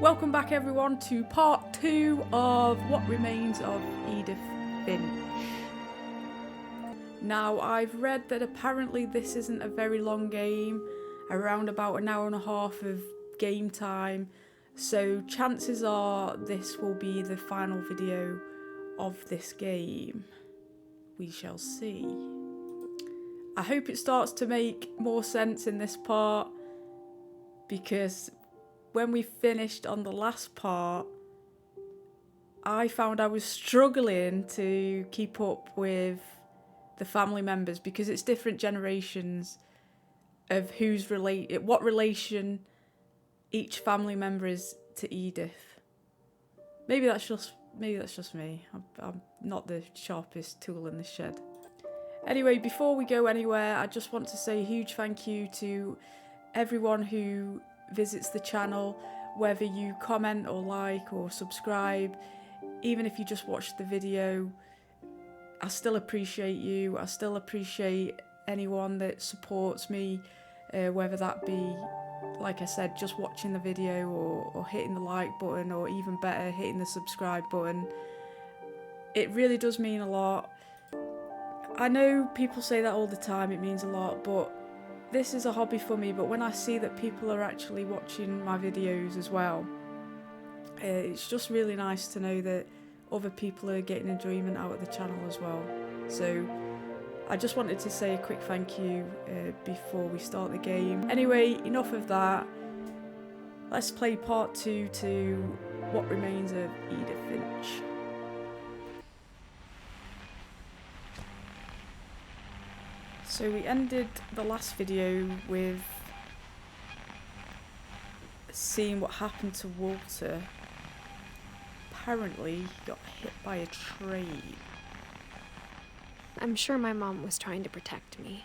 Welcome back everyone to part 2 of What Remains of Edith Finch. Now I've read that apparently this isn't a very long game, around about an hour and a half of game time, so chances are this will be the final video of this game. We shall see. I hope it starts to make more sense in this part, because when we finished on the last part, I found I was struggling to keep up with the family members because it's different generations of what relation each family member is to Edith. Maybe that's just me. I'm not the sharpest tool in the shed. Anyway, before we go anywhere, I just want to say a huge thank you to everyone who visits the channel, whether you comment or like or subscribe, even if you just watch the video. I still appreciate you. I still appreciate anyone that supports me, whether that be, like I said, just watching the video or hitting the like button, or even better, hitting the subscribe button. It really does mean a lot. I know people say that all the time, it means a lot, but this is a hobby for me. But when I see that people are actually watching my videos as well, it's just really nice to know that other people are getting enjoyment out of the channel as well. So I just wanted to say a quick thank you before we start the game. Anyway, enough of that. Let's play part 2 to What Remains of Edith Finch. So we ended the last video with seeing what happened to Walter. Apparently he got hit by a train. I'm sure my mom was trying to protect me.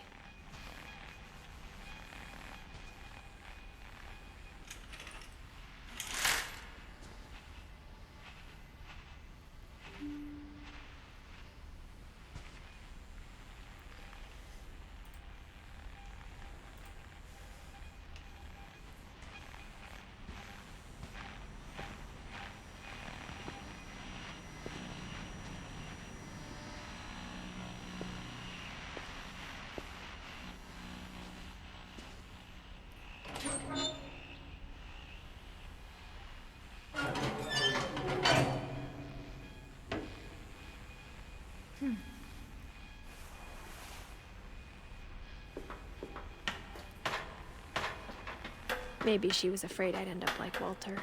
Maybe she was afraid I'd end up like Walter.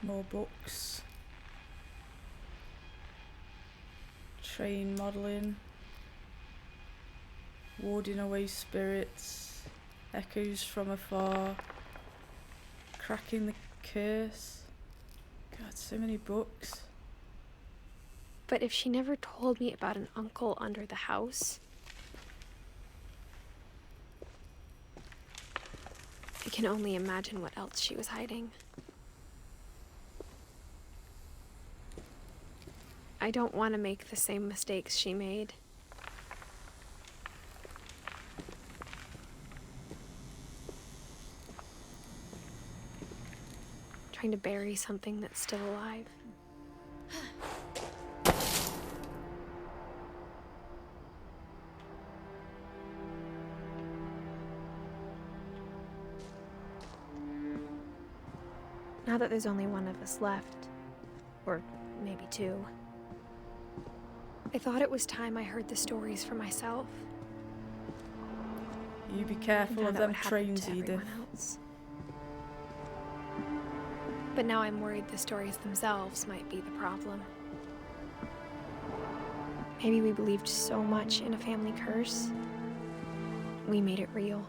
More books. Train modelling. Warding away spirits. Echoes from afar. Cracking the curse. God, so many books. But if she never told me about an uncle under the house, I can only imagine what else she was hiding. I don't want to make the same mistakes she made. Trying to bury something that's still alive. Now that there's only one of us left, or maybe two, I thought it was time I heard the stories for myself. You be careful of them trains, Edith. But now I'm worried the stories themselves might be the problem. Maybe we believed so much in a family curse, we made it real.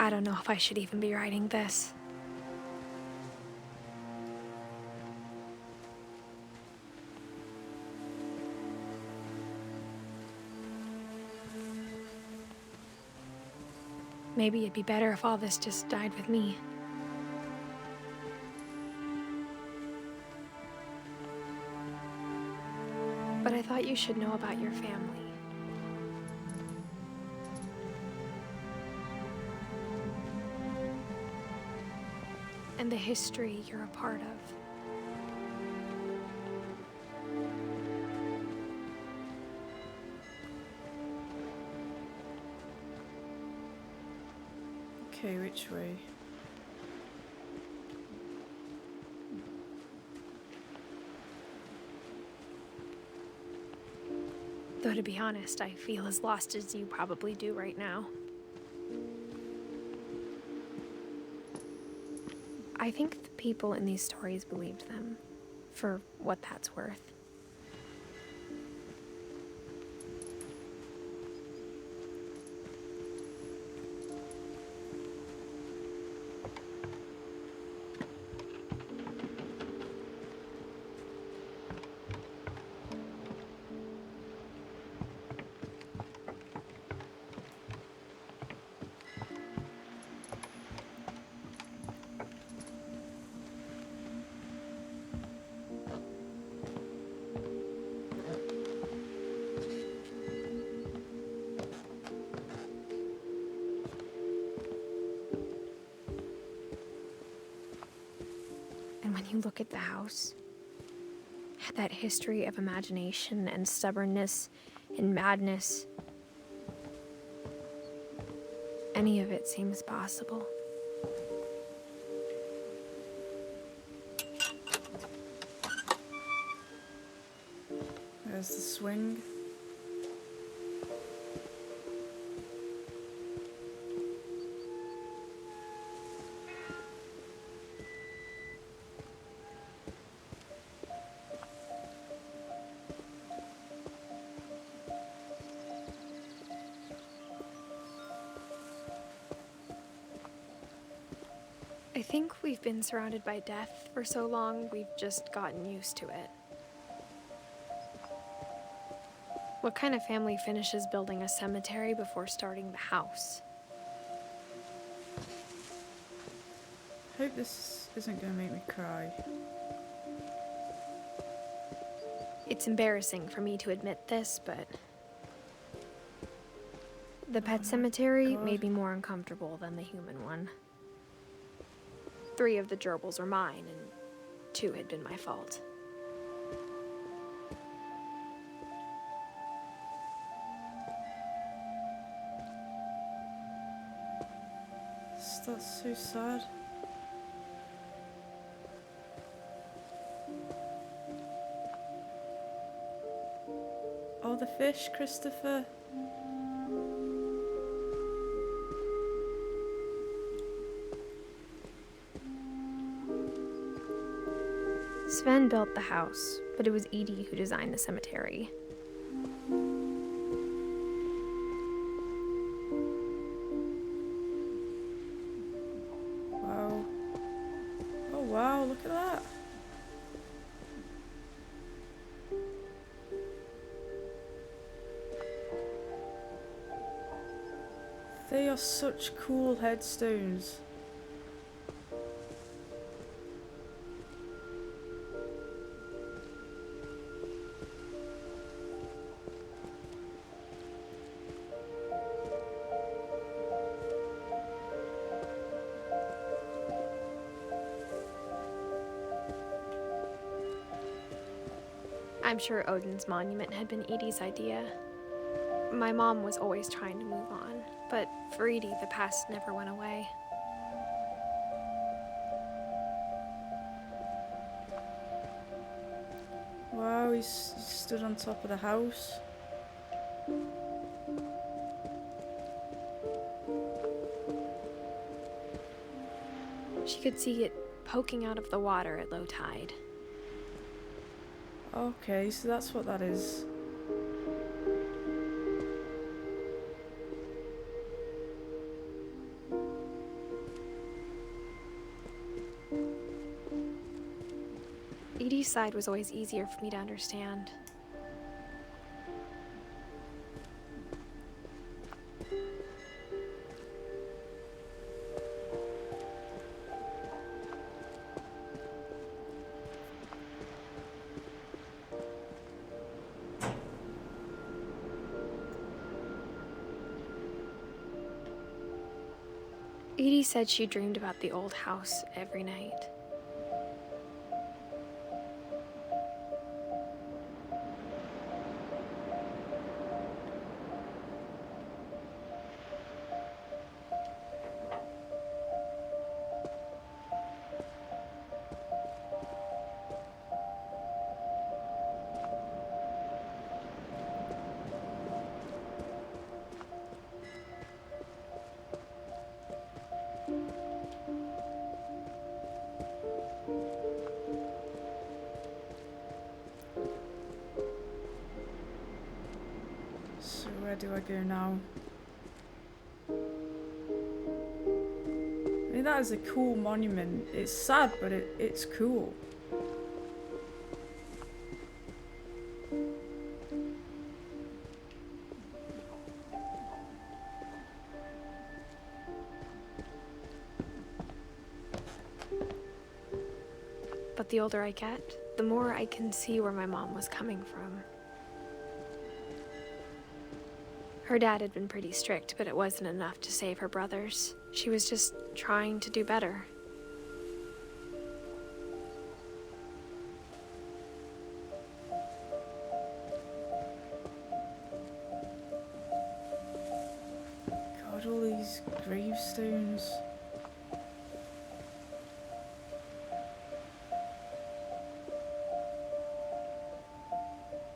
I don't know if I should even be writing this. Maybe it'd be better if all this just died with me. But I thought you should know about your family. And the history you're a part of. Okay, which way? Though to be honest, I feel as lost as you probably do right now. I think the people in these stories believed them, for what that's worth. And when you look at the house, that history of imagination and stubbornness and madness, any of it seems possible. There's the swing. I think we've been surrounded by death for so long, we've just gotten used to it. What kind of family finishes building a cemetery before starting the house? I hope this isn't going to make me cry. It's embarrassing for me to admit this, but the pet cemetery made me more uncomfortable than the human one. 3 of the gerbils were mine, and 2 had been my fault. That's so sad. Oh, the fish, Christopher. Sven built the house, but it was Edie who designed the cemetery. Wow. Oh wow, look at that. They are such cool headstones. I'm sure Odin's monument had been Edie's idea. My mom was always trying to move on, but for Edie, the past never went away. Wow, he stood on top of the house. She could see it poking out of the water at low tide. Okay, so that's what that is. Edie's side was always easier for me to understand. Edie said she dreamed about the old house every night. So where do I go now? I mean, that is a cool monument. It's sad, but it's cool. But the older I get, the more I can see where my mom was coming from. Her dad had been pretty strict, but it wasn't enough to save her brothers. She was just trying to do better. God, all these gravestones.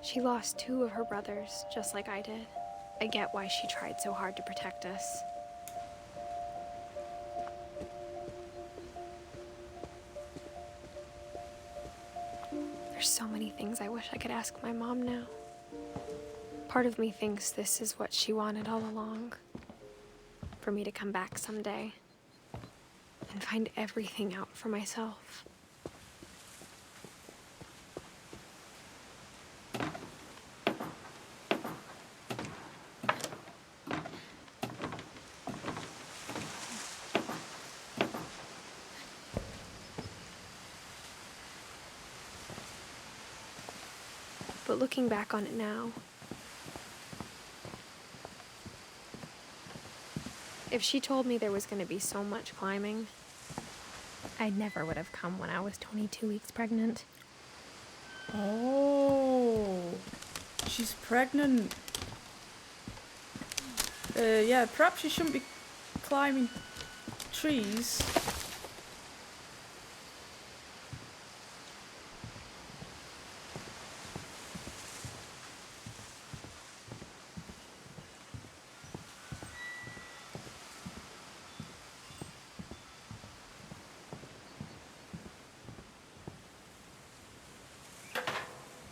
She lost 2 of her brothers, just like I did. I get why she tried so hard to protect us. There's so many things I wish I could ask my mom now. Part of me thinks this is what she wanted all along. For me to come back someday and find everything out for myself. But looking back on it now, if she told me there was going to be so much climbing, I never would have come when I was 22 weeks pregnant. Oh, she's pregnant. Yeah, perhaps she shouldn't be climbing trees.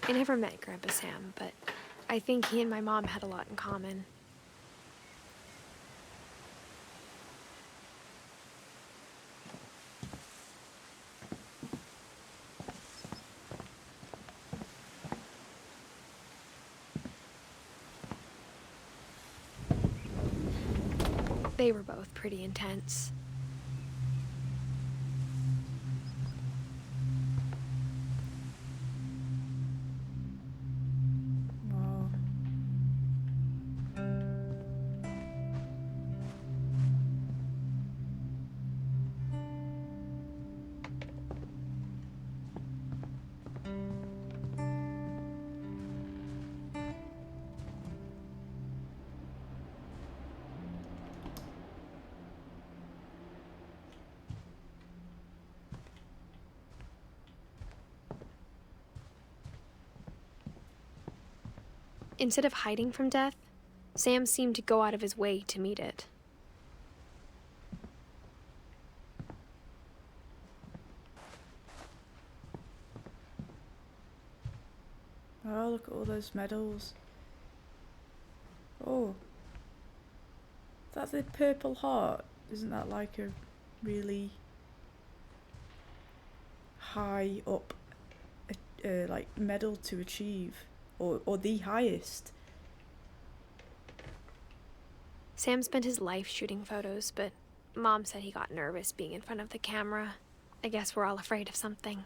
I never met Grandpa Sam, but I think he and my mom had a lot in common. They were both pretty intense. Wow. Instead of hiding from death, Sam seemed to go out of his way to meet it. Oh, look at all those medals. Oh. Is that the Purple Heart? Isn't that like a really high up like medal to achieve? Or the highest? Sam spent his life shooting photos, but Mom said he got nervous being in front of the camera. I guess we're all afraid of something.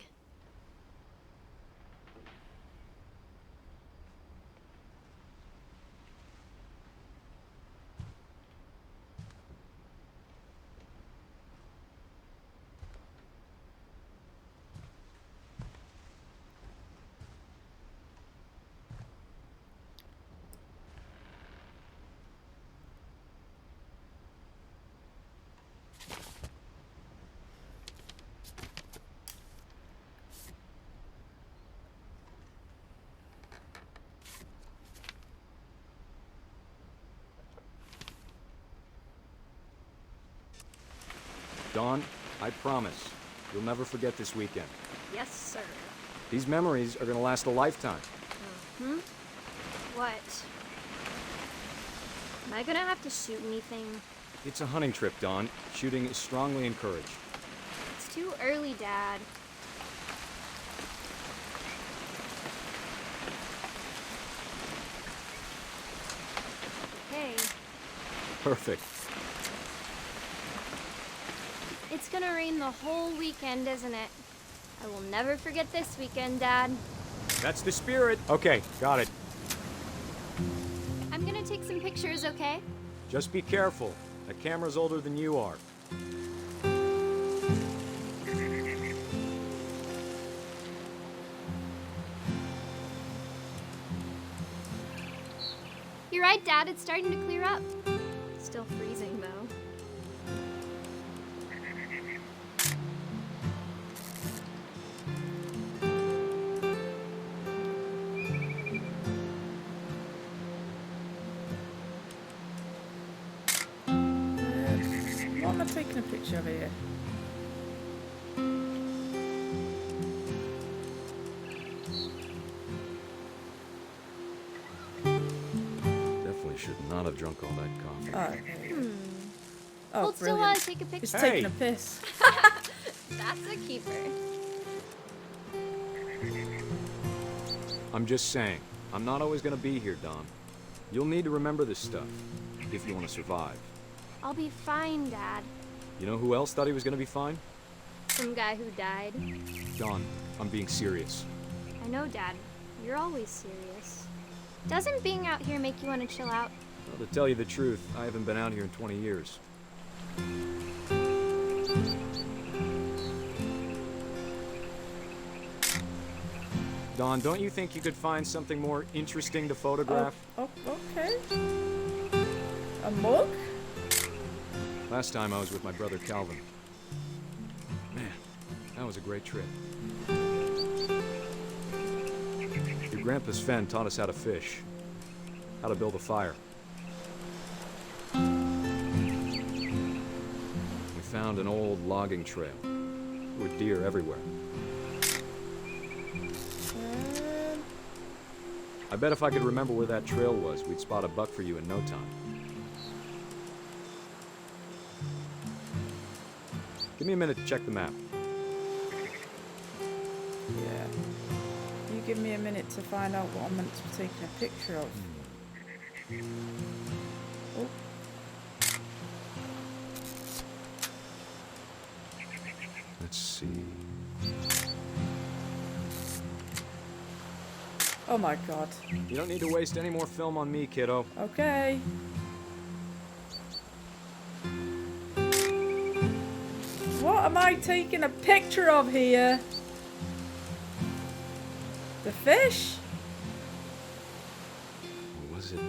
Dawn, I promise, you'll never forget this weekend. Yes, sir. These memories are gonna last a lifetime. What? Am I gonna have to shoot anything? It's a hunting trip, Dawn. Shooting is strongly encouraged. It's too early, Dad. Okay. Perfect. It's gonna rain the whole weekend, isn't it? I will never forget this weekend, Dad. That's the spirit. Okay, got it. I'm gonna take some pictures, okay? Just be careful. That camera's older than you are. You're right, Dad. It's starting to clear up. Still freezing, though. What am I taking a picture of here? Definitely should not have drunk all that coffee. Oh, okay. Oh, Hold still brilliant. while I take a picture. It's Hey. taking a piss. That's a keeper. I'm just saying, I'm not always gonna be here, Dawn. You'll need to remember this stuff, if you want to survive. I'll be fine, Dad. You know who else thought he was gonna be fine? Some guy who died. Dawn, I'm being serious. I know, Dad. You're always serious. Doesn't being out here make you want to chill out? Well, to tell you the truth, I haven't been out here in 20 years. Dawn, don't you think you could find something more interesting to photograph? Oh, okay. A mug? Last time I was with my brother Calvin. Man, that was a great trip. Your grandpa Sven taught us how to fish, how to build a fire. We found an old logging trail. There were deer everywhere. I bet if I could remember where that trail was, we'd spot a buck for you in no time. Give me a minute to check the map. Yeah. You give me a minute to find out what I'm meant to be taking a picture of. Oh. Let's see. Oh my god. You don't need to waste any more film on me, kiddo. Okay. What am I taking a picture of here? The fish? Or was it?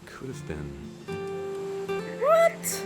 Could have been. What?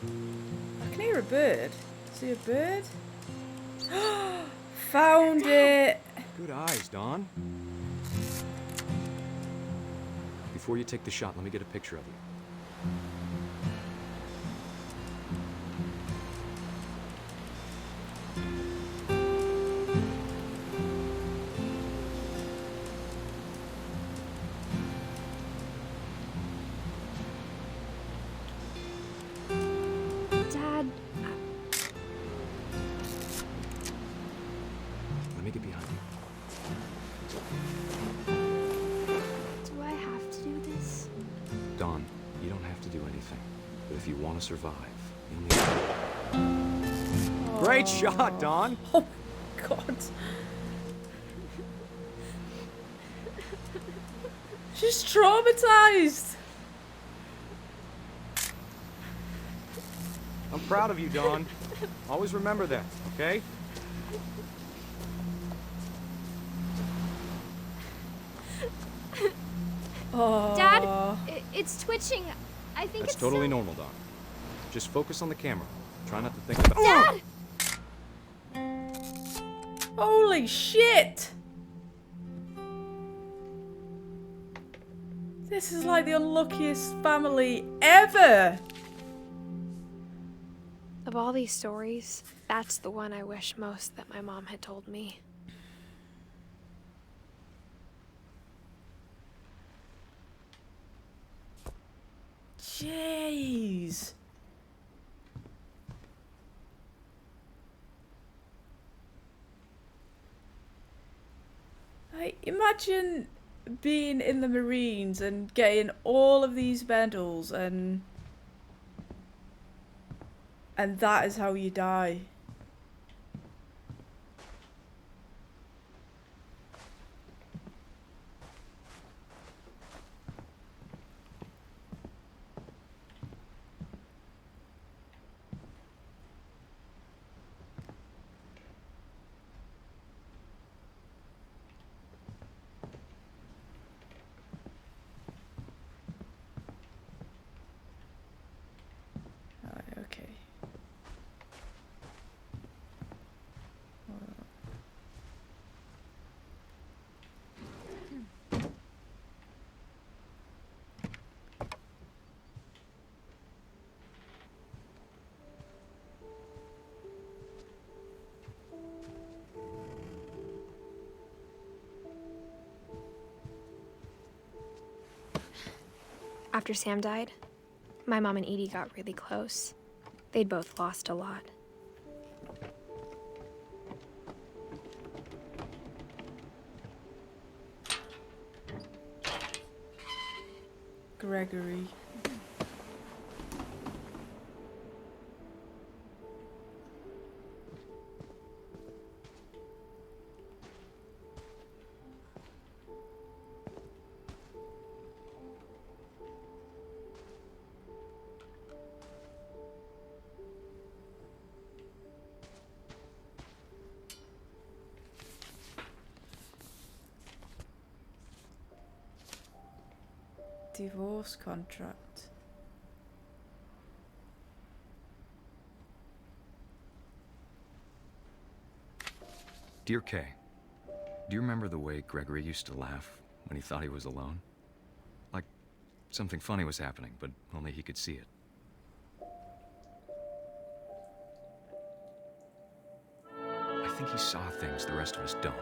I can hear a bird. See a bird? Found it! Good eyes, Dawn. Before you take the shot, let me get a picture of you. Dad, Let me get behind you. do I have to do this? Dawn, you don't have to do anything. But if you want to survive, you'll need to... Great shot, Dawn! Oh my god. Just traumatized. I'm proud of you, Dawn. Always remember that, okay? Oh. Dad, it's twitching. I think That's it's totally so... normal, Dawn. Just focus on the camera. Try not to think about... Dad! Holy shit! This is like the unluckiest family ever! Of all these stories, that's the one I wish most that my mom had told me. Jeez. Like, imagine being in the Marines and getting all of these medals and that is how you die. Right, okay. After Sam died, my mom and Edie got really close. They'd both lost a lot. Gregory. Divorce contract. Dear Kay, do you remember the way Gregory used to laugh when he thought he was alone? Like something funny was happening, but only he could see it. I think he saw things the rest of us don't.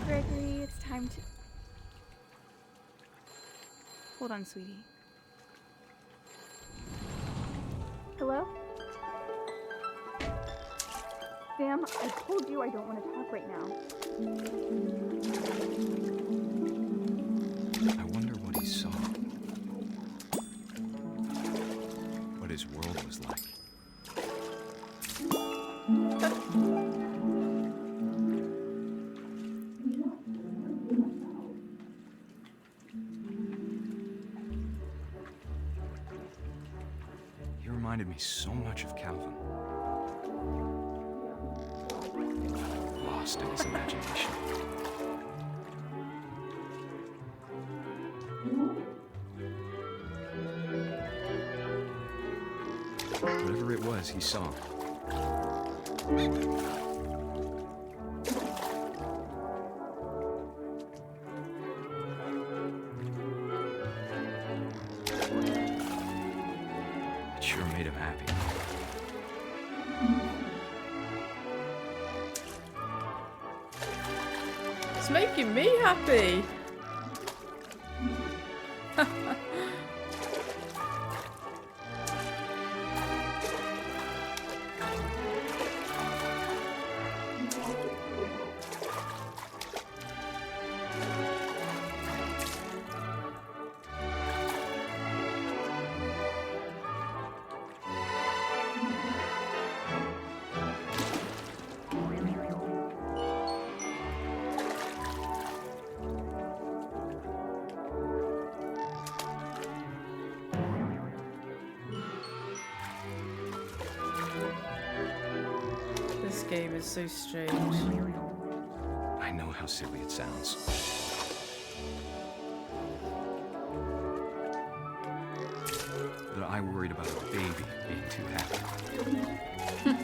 Gregory, it's time to... Hold on, sweetie. Hello? Sam, I told you I don't want to talk right now. I wonder what he saw. What his world was like. He reminded me so much of Calvin. Lost in his imagination. Whatever it was, he saw. It sure made him happy. It's making me happy. This game is so strange. I know how silly it sounds. That I worried about a baby being too happy. But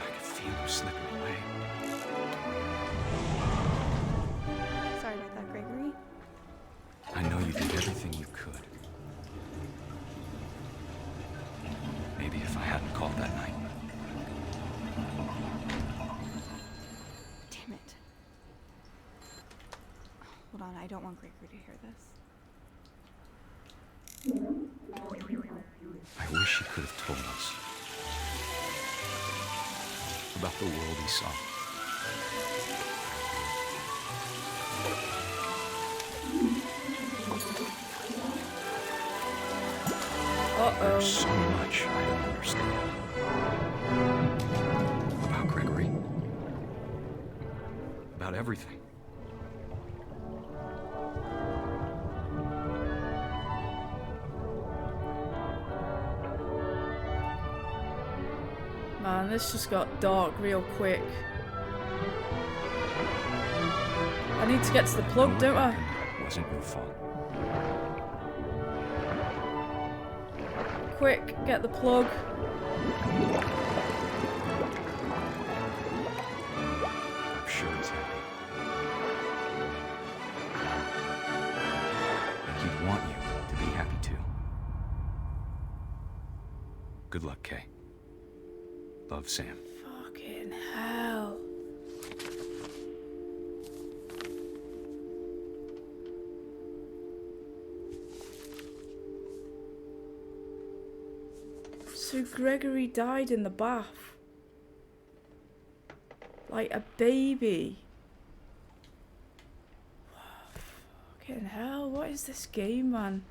I could feel her slipping away. Sorry about that, Gregory. I know you did everything you could. Maybe if I hadn't called that night. Damn it. Hold on, I don't want Gregory to hear this. I wish he could have told us about the world he saw. There's so much I don't understand about Gregory, about everything. Man, this just got dark real quick. I need to get to the plug, don't I? It wasn't your fault. Quick, get the plug. I'm sure he's happy. And he'd want you to be happy too. Good luck, Kay. Love, Sam. Fucking hell. So Gregory died in the bath. Like a baby. Fucking hell, what is this game, man?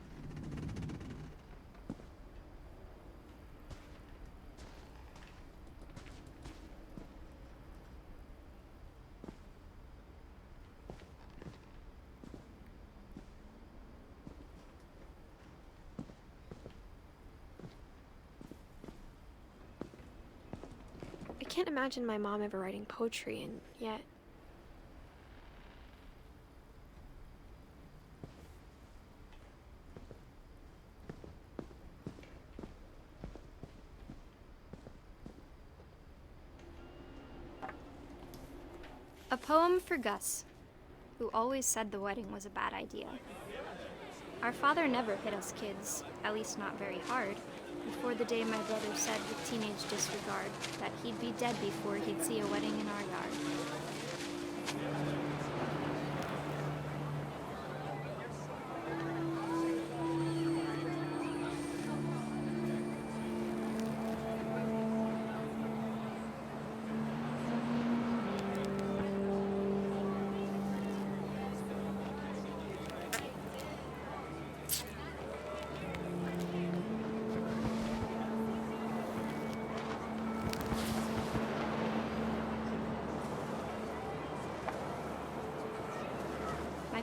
I can't imagine my mom ever writing poetry, and yet... A poem for Gus, who always said the wedding was a bad idea. Our father never hit us kids, at least not very hard, before the day my brother said with teenage disregard that he'd be dead before he'd see a wedding in our yard.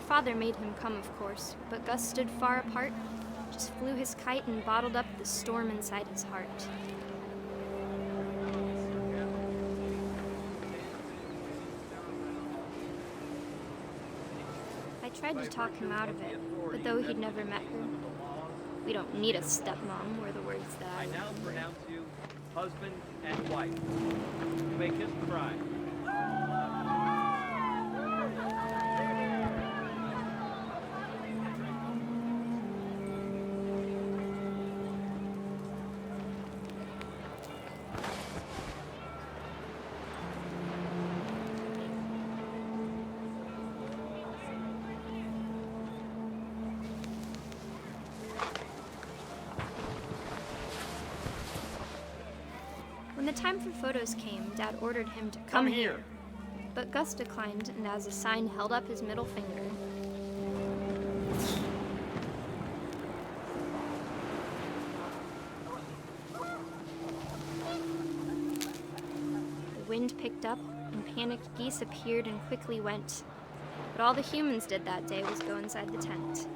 Father made him come, of course, but Gus stood far apart, just flew his kite and bottled up the storm inside his heart. I tried to talk him out of it, but though he'd never met her, we don't need a stepmom were the words that I now pronounce you husband and wife. You may kiss the bride. time for photos came, Dad ordered him to come here. But Gus declined, and as a sign held up his middle finger. The wind picked up, and panicked geese appeared and quickly went. But all the humans did that day was go inside the tent.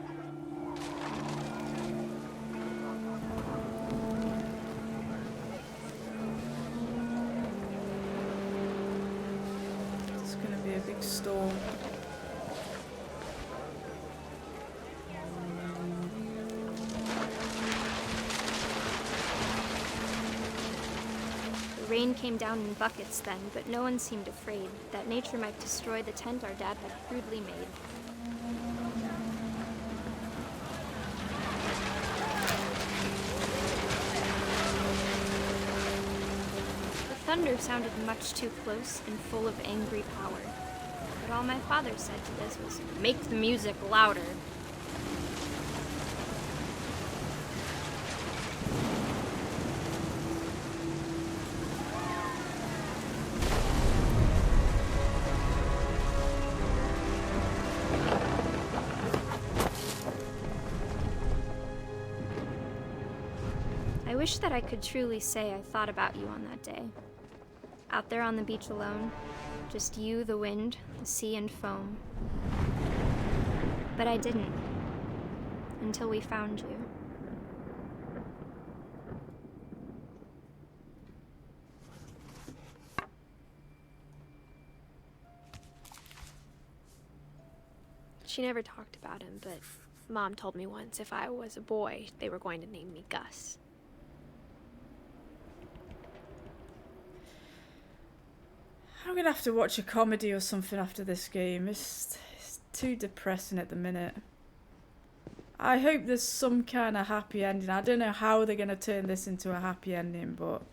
It's gonna be a big storm. The rain came down in buckets then, but no one seemed afraid that nature might destroy the tent our dad had crudely made. The thunder sounded much too close and full of angry power. But all my father said to this was, "Make the music louder." I wish that I could truly say I thought about you on that day. Out there on the beach alone, just you, the wind, the sea, and foam. But I didn't, until we found you. She never talked about him, but Mom told me once if I was a boy, they were going to name me Gus. I'm gonna have to watch a comedy or something after this game. It's too depressing at the minute. I hope there's some kind of happy ending. I don't know how they're gonna turn this into a happy ending, but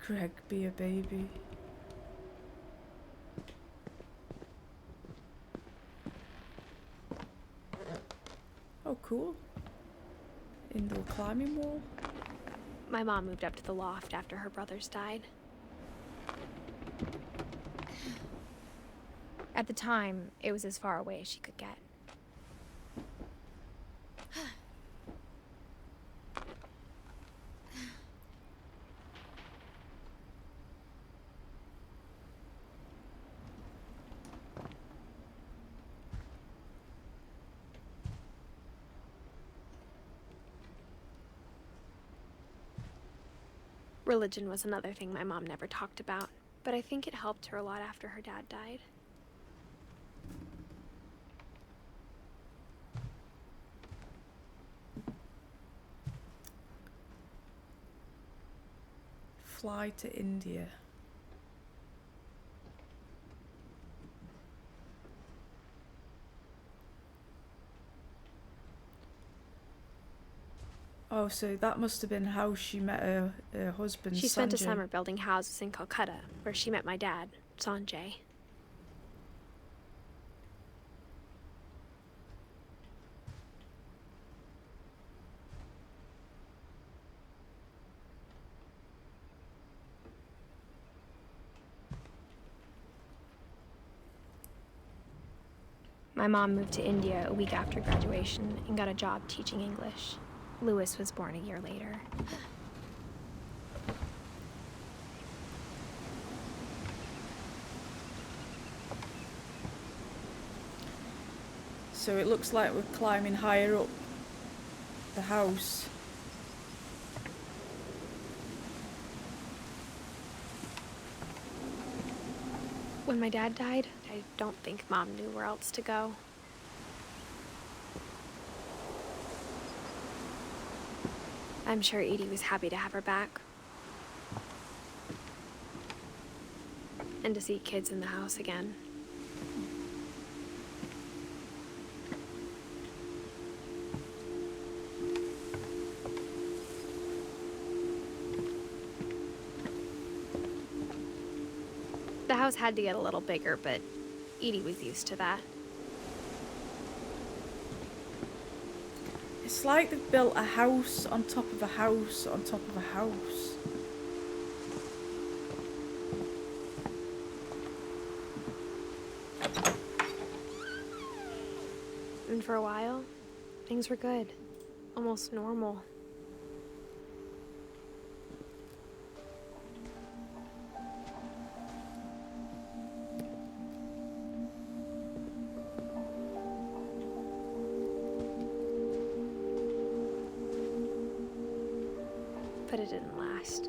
Greg, be a baby. Oh, cool. Indoor climbing wall. My mom moved up to the loft after her brothers died. At the time, it was as far away as she could get. Religion was another thing my mom never talked about, but I think it helped her a lot after her dad died. Fly to India. Oh, so that must have been how she met her husband, She spent a Sanjay. summer building houses in Calcutta, where she met my dad, Sanjay. My mom moved to India a week after graduation and got a job teaching English. Louis was born a year later. So it looks like we're climbing higher up the house. When my dad died, I don't think Mom knew where else to go. I'm sure Edie was happy to have her back. And to see kids in the house again. The house had to get a little bigger, but Edie was used to that. It's like they've built a house on top of a house on top of a house. And for a while, things were good. Almost normal. But it didn't last.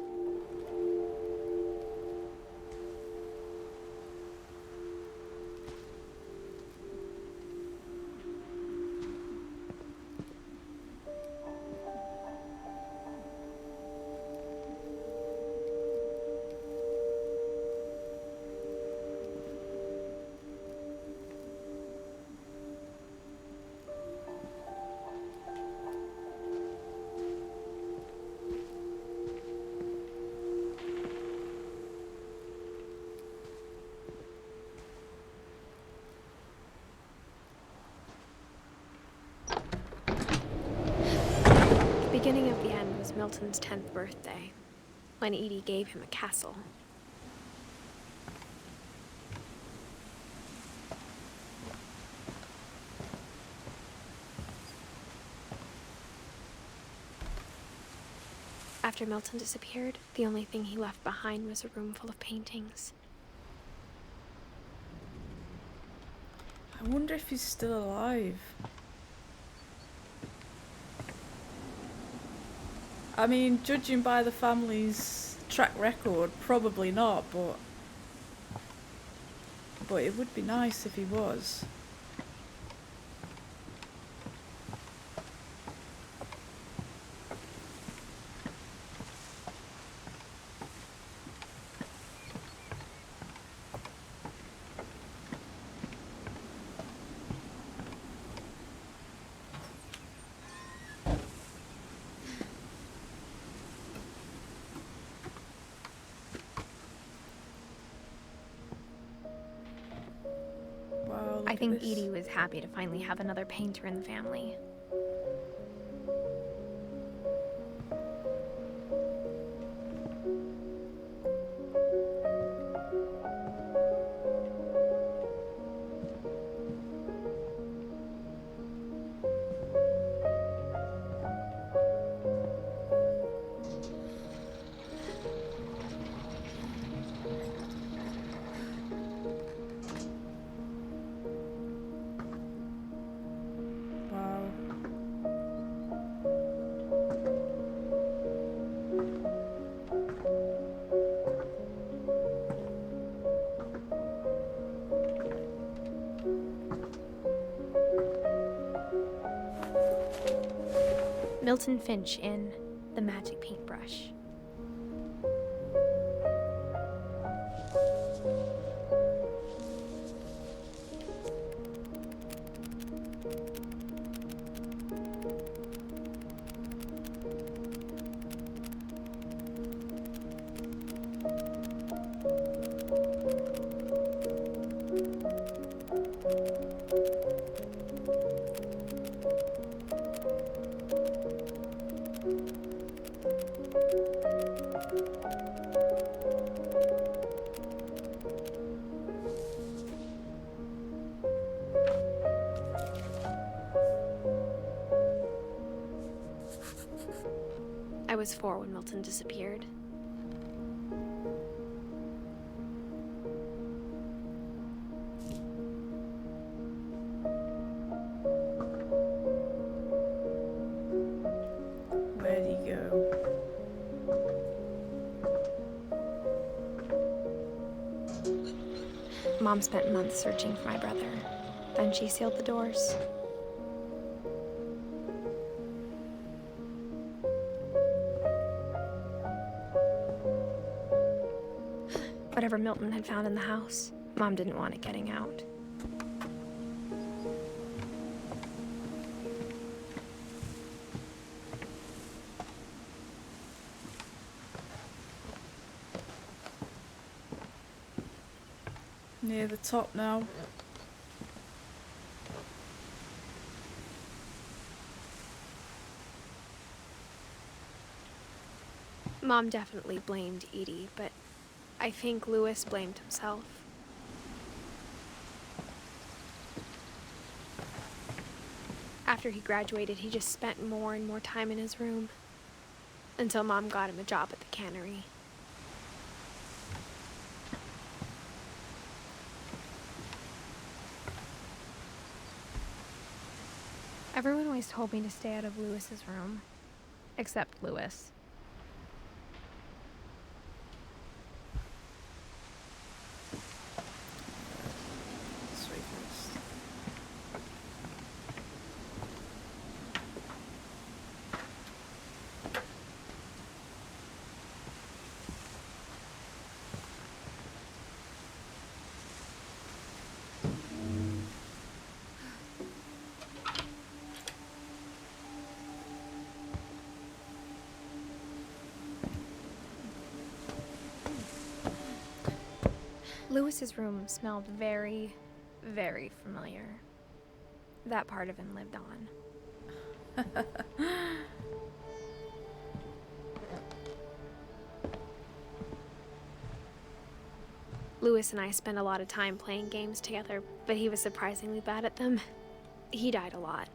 The beginning of the end was Milton's 10th birthday, when Edie gave him a castle. After Milton disappeared, the only thing he left behind was a room full of paintings. I wonder if he's still alive. I mean, judging by the family's track record, probably not, but it would be nice if he was. Wow, I look think at this. Edie was happy to finally have another painter in the family. Wow. Milton Finch in The Magic Paintbrush. I was 4 when Milton disappeared. Where'd he go? Mom spent months searching for my brother. Then she sealed the doors. Whatever Milton had found in the house, Mom didn't want it getting out. Near the top now. Mom definitely blamed Edie, but I think Lewis blamed himself. After he graduated, he just spent more and more time in his room, until Mom got him a job at the cannery. Everyone always told me to stay out of Lewis's room, except Lewis. Sweet first. Lewis's room smelled very, very familiar. That part of him lived on. Lewis and I spent a lot of time playing games together, but he was surprisingly bad at them. He died a lot.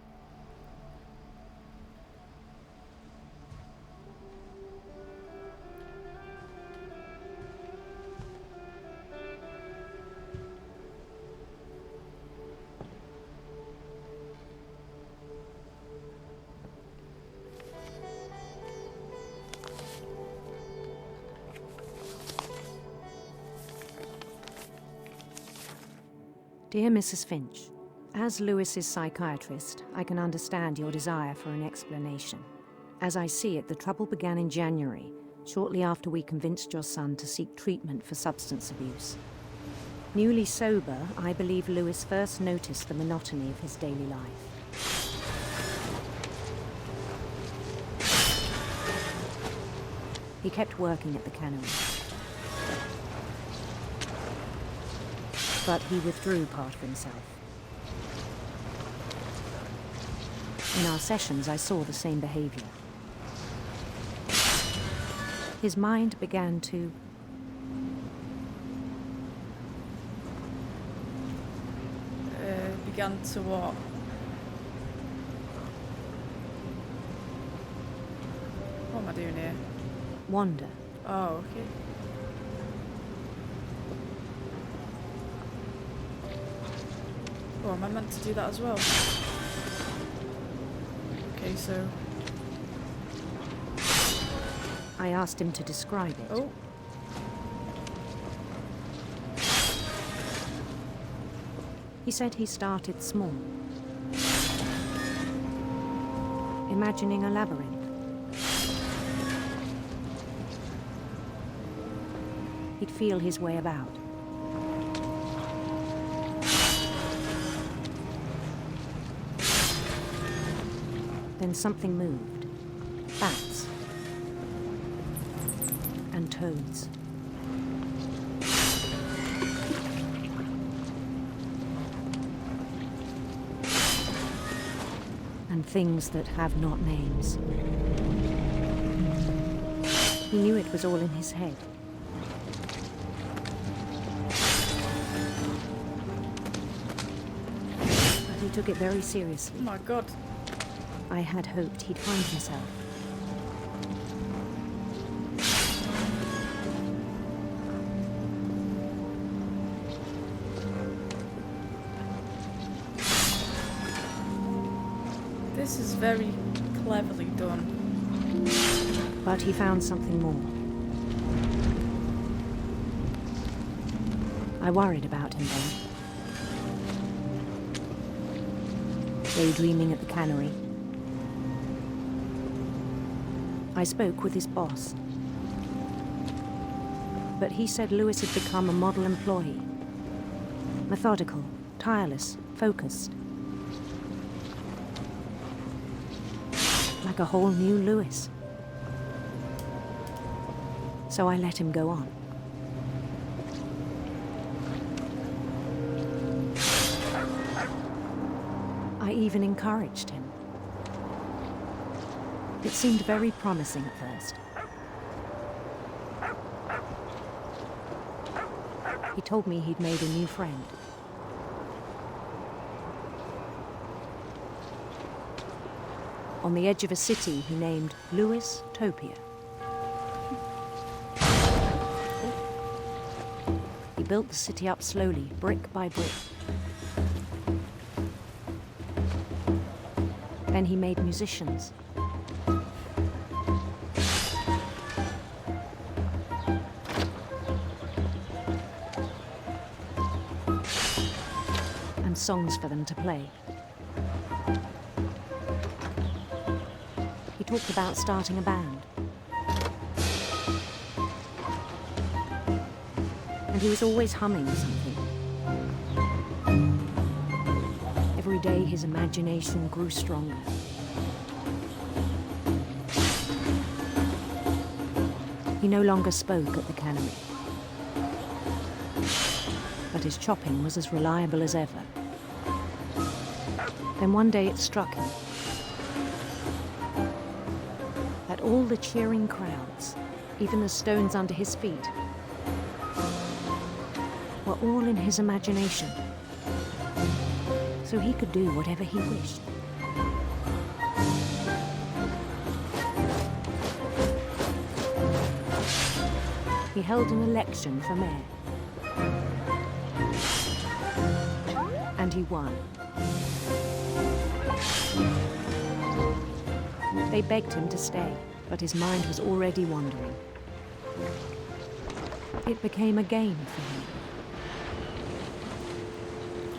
Dear Mrs. Finch, as Lewis's psychiatrist, I can understand your desire for an explanation. As I see it, the trouble began in January, shortly after we convinced your son to seek treatment for substance abuse. Newly sober, I believe Lewis first noticed the monotony of his daily life. He kept working at the cannery. But he withdrew part of himself. In our sessions, I saw the same behavior. His mind began to Began to what? What am I doing here? wander. Oh, okay. Oh, am I meant to do that as well? Okay, so... I asked him to describe it. Oh. He said he started small, imagining a labyrinth. He'd feel his way about. Then something moved. Bats. And toads. And things that have not names. He knew it was all in his head. But he took it very seriously. Oh my god. I had hoped he'd find himself. This is very cleverly done. But he found something more. I worried about him then. Daydreaming at the cannery. I spoke with his boss. But he said Lewis had become a model employee. Methodical, tireless, focused. Like a whole new Lewis. So I let him go on. even encouraged him. It seemed very promising at first. He told me he'd made a new friend. On the edge of a city he named Louis Topia. He built the city up slowly, brick by brick. Then he made musicians. And songs for them to play. He talked about starting a band. And he was always humming something. Every day his imagination grew stronger. He no longer spoke at the cannery. But his chopping was as reliable as ever. Then one day it struck him that all the cheering crowds, even the stones under his feet, were all in his imagination. So he could do whatever he wished. He held an election for mayor. And he won. They begged him to stay, but his mind was already wandering. It became a game for him.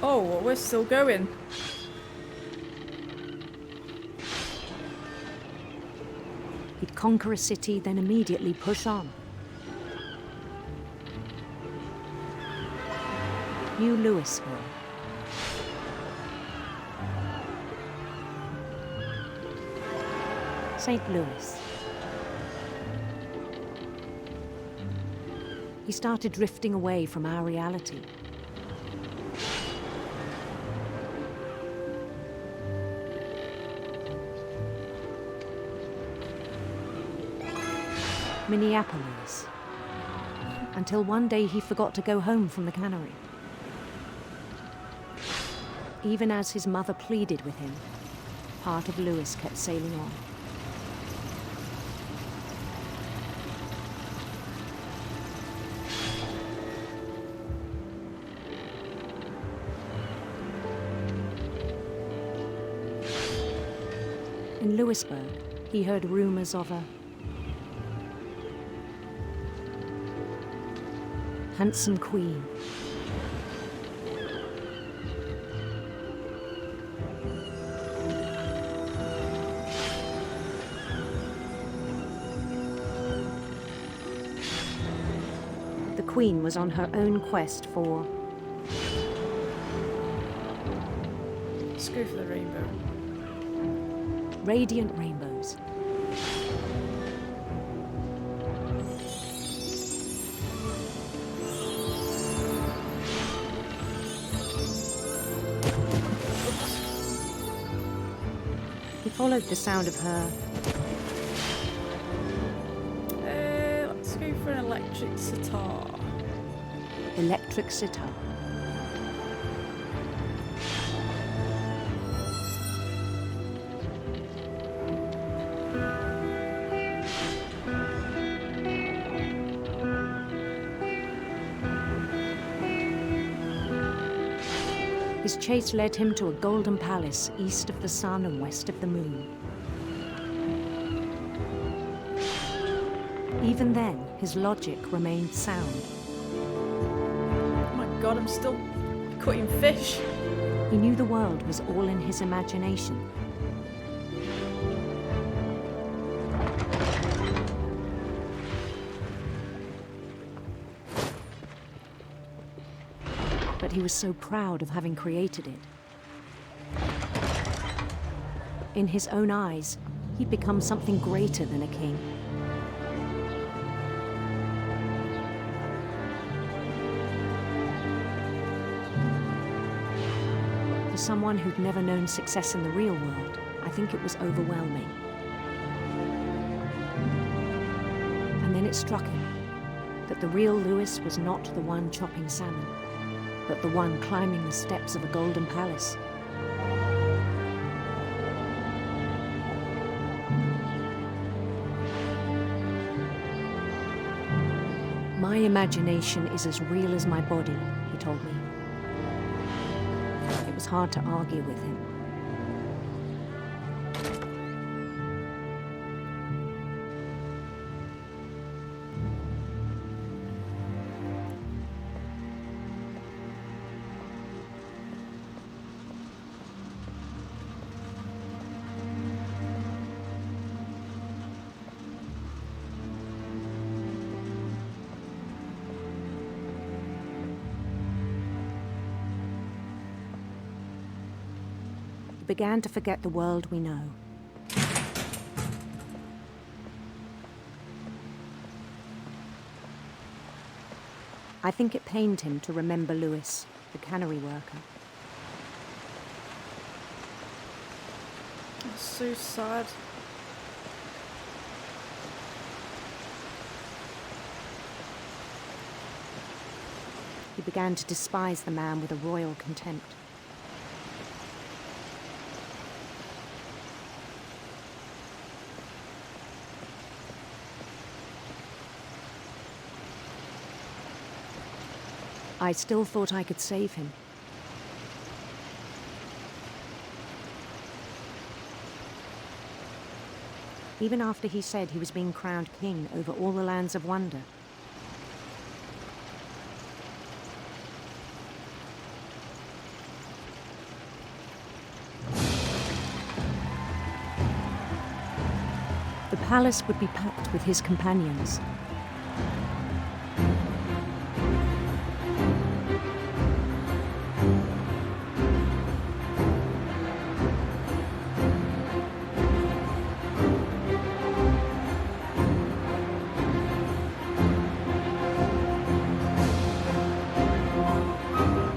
Oh, well, we're still going. He'd conquer a city, then immediately push on. New Louisville. St. Louis. He started drifting away from our reality. Minneapolis. Until one day he forgot to go home from the cannery. Even as his mother pleaded with him, part of Louis kept sailing on. In Louisburg, he heard rumors of a handsome queen. The queen was on her own quest for Let's go for the rainbow. radiant rainbows. He followed the sound of her Let's go for an electric sitar. electric sitar. His chase led him to a golden palace east of the sun and west of the moon. Even then, his logic remained sound. Oh my god, I'm still cutting fish. He knew the world was all in his imagination. But he was so proud of having created it. In his own eyes, he'd become something greater than a king. The For someone who'd never known success in the real world, I think it was overwhelming. And then it struck him that the real Lewis was not the one chopping salmon, but the one climbing the steps of a golden palace. My imagination is as real as my body, he told me. It was hard to argue with him. Began to forget the world we know. I think it pained him to remember Lewis, the cannery worker. That's so sad. He began to despise the man with a royal contempt. I still thought I could save him. Even after he said he was being crowned king over all the lands of wonder. The palace would be packed with his companions.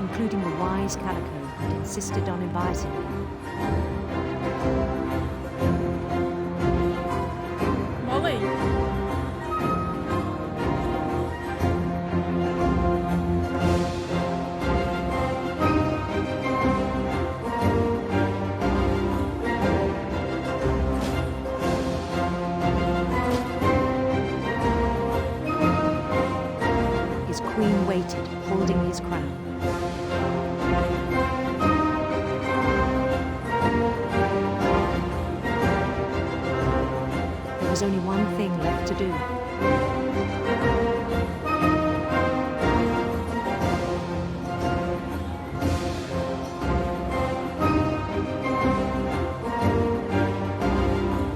Including the wise Calico who'd insisted on advising him. Molly! His queen waited, holding his crown. There was only one thing left to do.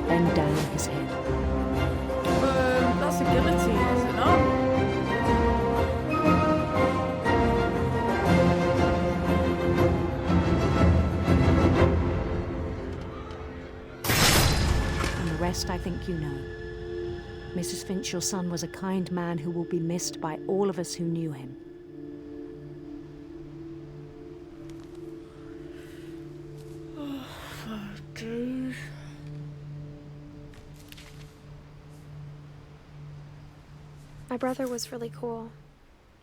Bend down his head. That's a guillotine, is it not? And the rest I think you know. Mrs. Finch, your son was a kind man who will be missed by all of us who knew him. Dude. My brother was really cool.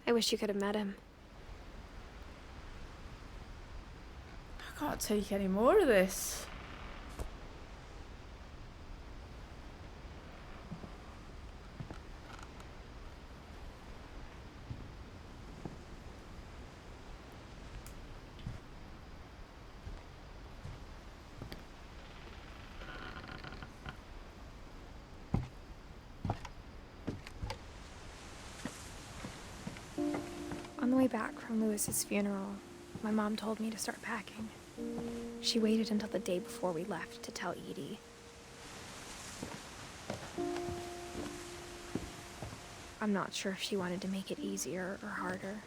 I wish you could have met him. I can't take any more of this. On the way back from Lewis's funeral, my mom told me to start packing. She waited until the day before we left to tell Edie. I'm not sure if she wanted to make it easier or harder.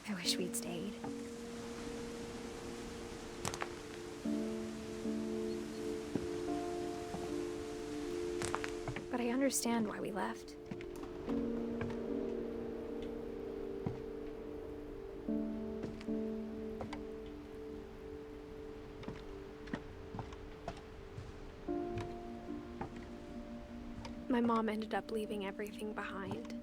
I wish we'd stayed. But but I understand why we left. My mom ended up leaving everything behind.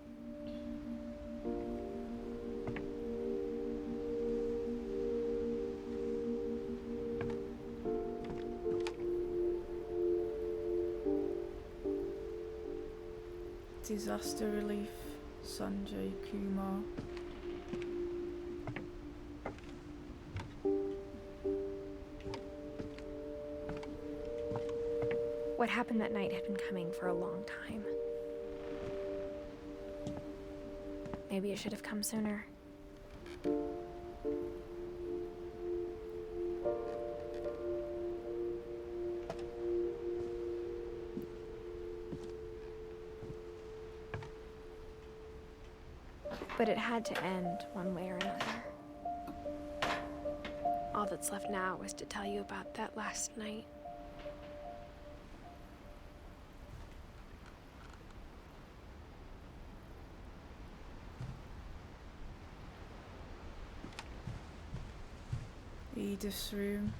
Disaster relief, Sanjay Kumar. What happened that night had been coming for a long time. Maybe it should have come sooner. But it had to end one way or another. All that's left now is to tell you about that last night. Edith's room.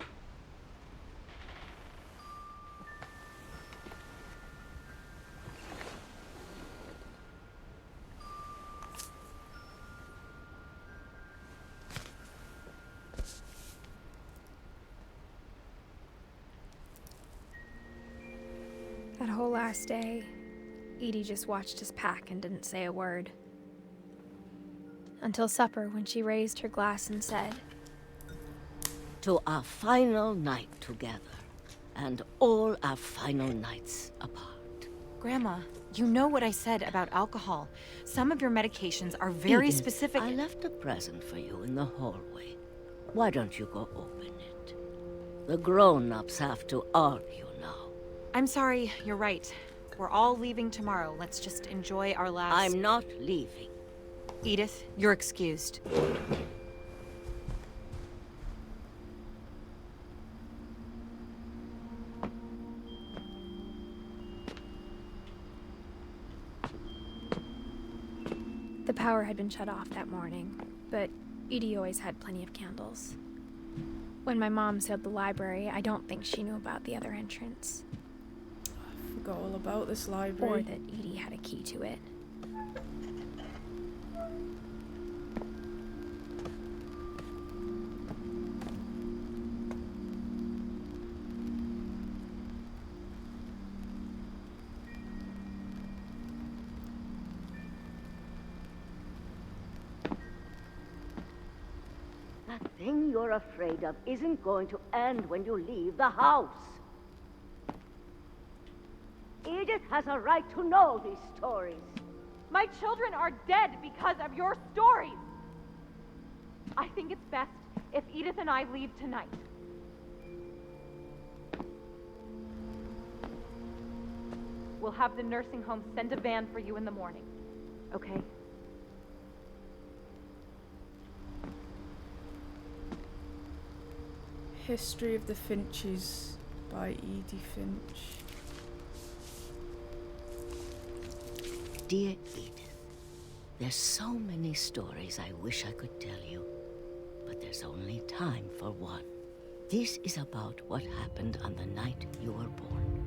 That whole last day, Edie just watched us pack and didn't say a word. Until supper, when she raised her glass and said, "To our final night together, and all our final nights apart." Grandma, you know what I said about alcohol. Some of your medications are very Edith, specific. I left a present for you in the hallway. Why don't you go open it? The grown-ups have to argue now. I'm sorry, you're right. We're all leaving tomorrow. Let's just enjoy our last... I'm not leaving. Edith, you're excused. the power had been shut off that morning, but Edie always had plenty of candles. When my mom sealed the library, I don't think she knew about the other entrance. I forgot all about this library. Or that Edie had a key to it. That thing you're afraid of isn't going to end when you leave the house. Edith has a right to know these stories. My children are dead because of your stories. I think it's best if Edith and I leave tonight. We'll have the nursing home send a van for you in the morning, okay? History of the Finches by Edith Finch. Dear Edith, there's so many stories I wish I could tell you, but there's only time for one. This is about what happened on the night you were born.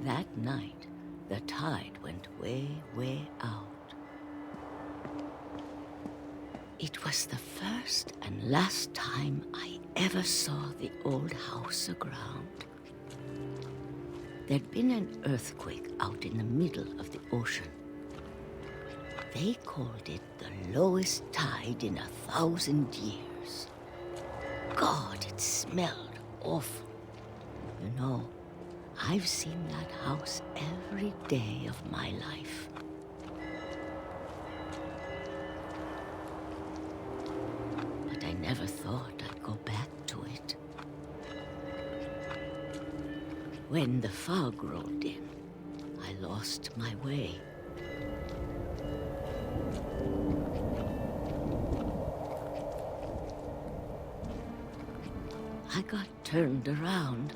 That night, the tide went way, way out. It was the first and last time I ever saw the old house aground. There'd been an earthquake out in the middle of the ocean. They called it the lowest tide in 1,000 years. God, it smelled awful. You know, I've seen that house every day of my life. But I never thought I'd go back to it. When the fog rolled in, I lost my way. I got turned around.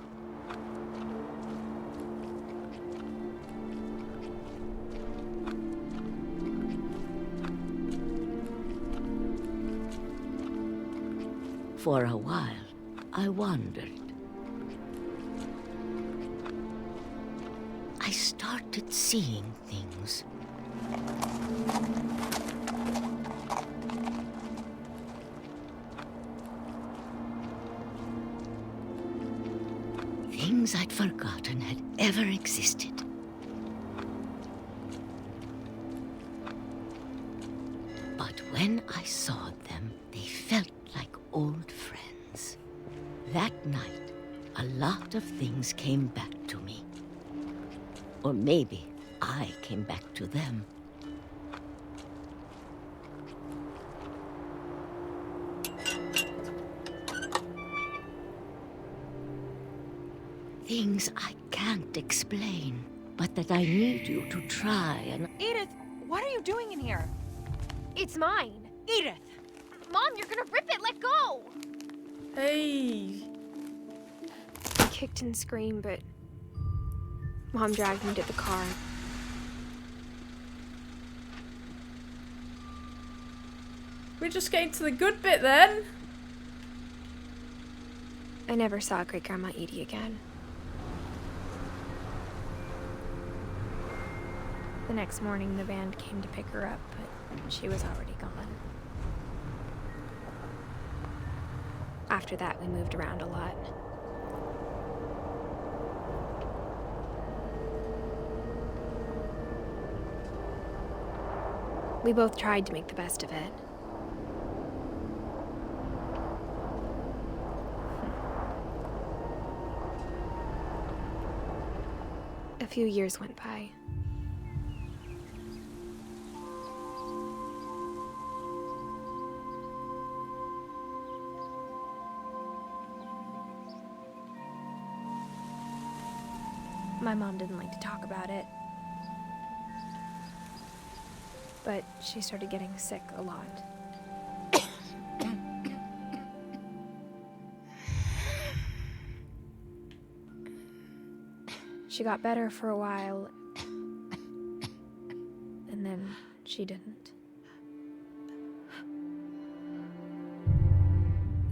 For a while, I wandered. I started seeing things. Things I'd forgotten had ever existed. But when I saw them, they felt like old friends. That night, a lot of things came back to me. Or maybe I came back to them. Things I can't explain, but that I need you to try and... Edith, what are you doing in here? It's mine. Edith! Mom, you're gonna rip it. Let go. Hey. I kicked and screamed, but Mom dragged me to the car. We're just getting to the good bit then. I never saw Great-Grandma Edie again. The next morning, the band came to pick her up, but she was already gone. After that, we moved around a lot. We both tried to make the best of it. A few years went by. My mom didn't like to talk about it. But she started getting sick a lot. She got better for a while, and then she didn't.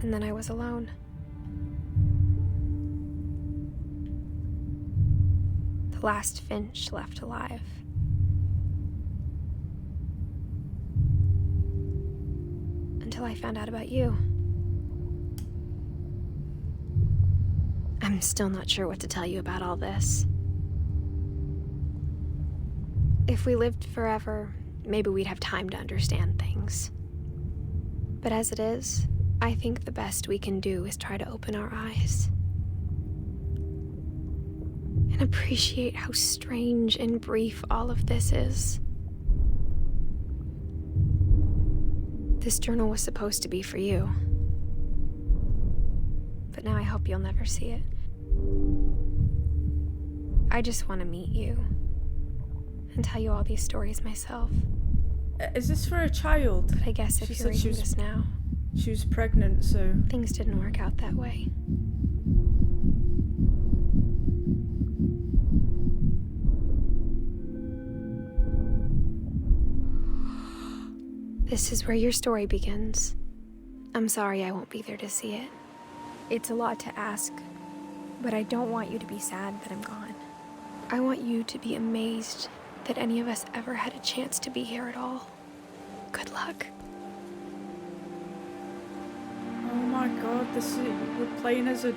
And then I was alone. The last Finch left alive. Until I found out about you. I'm still not sure what to tell you about all this. If we lived forever, maybe we'd have time to understand things. But as it is, I think the best we can do is try to open our eyes. And appreciate how strange and brief all of this is. This journal was supposed to be for you. But now I hope you'll never see it. I just want to meet you and tell you all these stories myself. Is this for a child? But I guess if She you're said she reading was- this now, She was pregnant, so... things didn't work out that way. This is where your story begins. I'm sorry I won't be there to see it. It's a lot to ask, but I don't want you to be sad that I'm gone. I want you to be amazed that any of us ever had a chance to be here at all. Good luck. Oh my god, this is... We're playing as a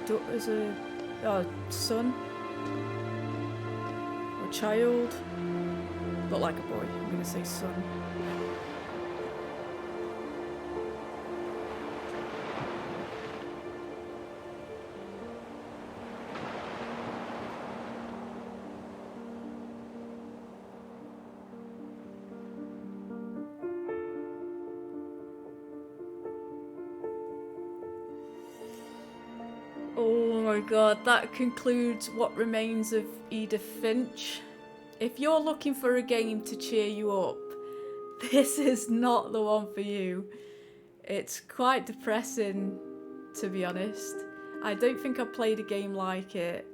son. Or child. Look like a boy, I'm gonna say son. Oh my god, that concludes What Remains of Edith Finch. If you're looking for a game to cheer you up, this is not the one for you. It's quite depressing, to be honest. I don't think I've played a game like it.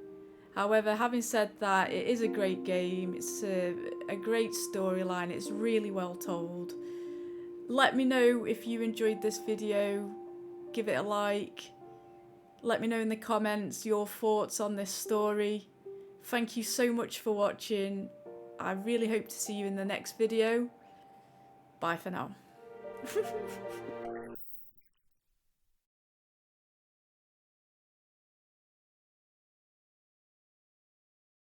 However, having said that, it is a great game. It's a great storyline. It's really well told. Let me know if you enjoyed this video. give it a like. Let me know in the comments your thoughts on this story. Thank you so much for watching. I really hope to see you in the next video. Bye for now.